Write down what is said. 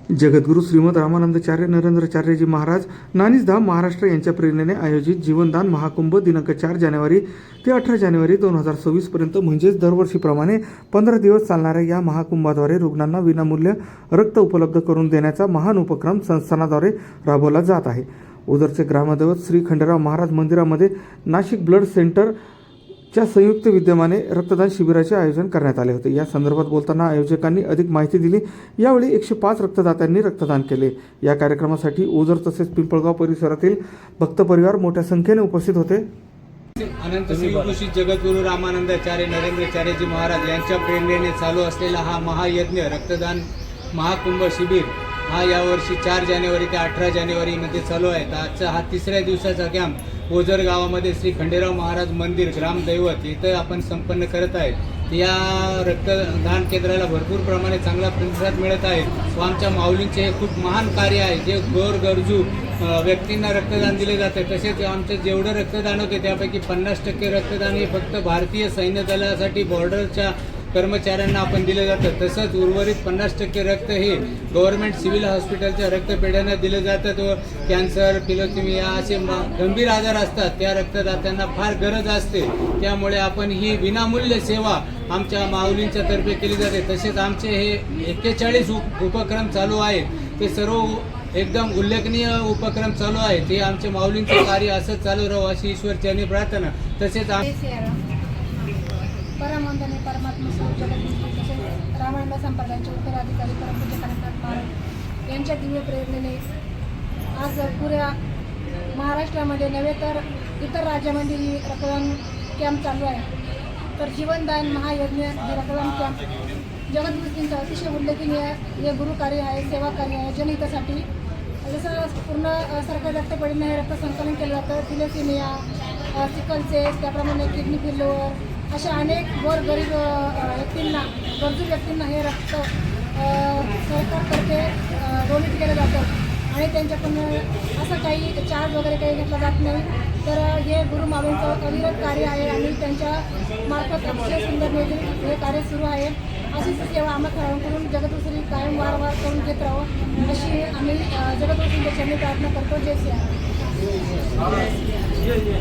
जगद्गुरू श्रीमद रामानंदाचार्य नरेंद्राचार्यजी महाराज नानीजधाम महाराष्ट्र यांच्या प्रेरणेने आयोजित जीवनदान महाकुंभ दिनांक 4 जानेवारी ते 18 जानेवारी 2026 पर्यंत म्हणजेच दरवर्षीप्रमाणे 15 दिवस चालणाऱ्या या महाकुंभाद्वारे रुग्णांना विनामूल्य रक्त उपलब्ध करून देण्याचा महान उपक्रम संस्थानाद्वारे राबवला जात आहे। ओझरचे ग्रामदैवत श्री खंडेराव महाराज मंदिरामध्ये नाशिक ब्लड सेंटर च्या संयुक्त विद्यमाने रक्तदान शिबिराचे आयोजन करण्यात आले होते। या संदर्भात बोलताना आयोजकांनी अधिक माहिती दिली। यावेळी 105 रक्तदात्यांनी रक्तदान केले। या कार्यक्रमासाठी ओझर तसेच पिंपळगाव परिसरातील भक्त परिवार मोठ्या संख्येने उपस्थित होते। अनंत श्री घोषित जगद्गुरू रामानंदाचार्य नरेंद्राचार्यजी महाराज यांच्या प्रेरणेने चालू असलेला हा महायज्ञ रक्तदान महाकुंभ शिबिर हा यावर्षी 4 जानेवारी ते 18 जानेवारीमध्ये चालू आहे। आजचा हा तिसऱ्या दिवसाचा कॅम्प ओझर गावामध्ये श्री खंडेराव महाराज मंदिर ग्रामदैवत इथं आपण संपन्न करत आहेत। या रक्तदान केंद्राला भरपूर प्रमाणे चांगला प्रतिसाद मिळत आहे व आमच्या माऊलींचे हे खूप महान कार्य आहे जे गरजू व्यक्तींना रक्तदान दिले जाते। तसेच आमचं जेवढं रक्तदान होते त्यापैकी 50% रक्तदान हे फक्त भारतीय सैन्य दलासाठी बॉर्डरच्या कर्मचाऱ्यांना आपण दिलं जातं। तसंच उर्वरित 50% रक्त हे गव्हर्नमेंट सिव्हिल हॉस्पिटलच्या रक्तपेढ्यांना दिलं जातं व कॅन्सर फिलोथिमिया असे गंभीर आजार असतात त्या रक्तदात्यांना फार गरज असते। त्यामुळे आपण ही विनामूल्य सेवा आमच्या माऊलींच्या तर्फे केली जाते। तसेच आमचे हे 41 उपक्रम चालू आहेत ते सर्व एकदम उल्लेखनीय उपक्रम चालू आहेत। ते आमच्या माऊलींचं कार्य असंच चालू राहावं अशी ईश्वरचरणी प्रार्थना। तसेच परमवंदनीय परमात्मा स्वरूप जगद्गुरू तसेच रामानंद संप्रदायाचे उत्तराधिकारी परमपूज्य कनकनाथ महाराज यांच्या दिव्य प्रेरणेने आज पुऱ्या महाराष्ट्रामध्ये नव्हे तर इतर राज्यामध्येही रक्तदान कॅम्प चालू आहे। तर जीवनदान महायज्ञ हे रक्तदान कॅम्प जगद्गुरूंचं अतिशय उल्लेखनीय हे गुरुकार्य आहे, सेवा कार्य आहे जनहितासाठी। जसं पूर्ण सरकारी रक्तपेढीने हे रक्त संकलन केलं जातं। थिलेसेमिया, सिकल सेल, त्याप्रमाणे किडनी फेल्युअर अशा अनेक गोरगरीब व्यक्तींना गरजू व्यक्तींना हे रक्त सरकारतर्फे डोनेट केलं जातं आणि त्यांच्याकडून असं काही चार्ज वगैरे काही घेतला जात नाही। तर हे गुरु माऊलींचं अविरत कार्य आहे आणि त्यांच्या मार्फत अतिशय सुंदर नियोजित हे कार्य सुरू आहे। अशीच सेवा आम्हा खेळाडूंकडून जगद्गुरू कायम वारंवार करून घेत राहावं अशी आम्ही जगद्गुरूंच्या चरणी प्रार्थना करतो। जय श्री राम।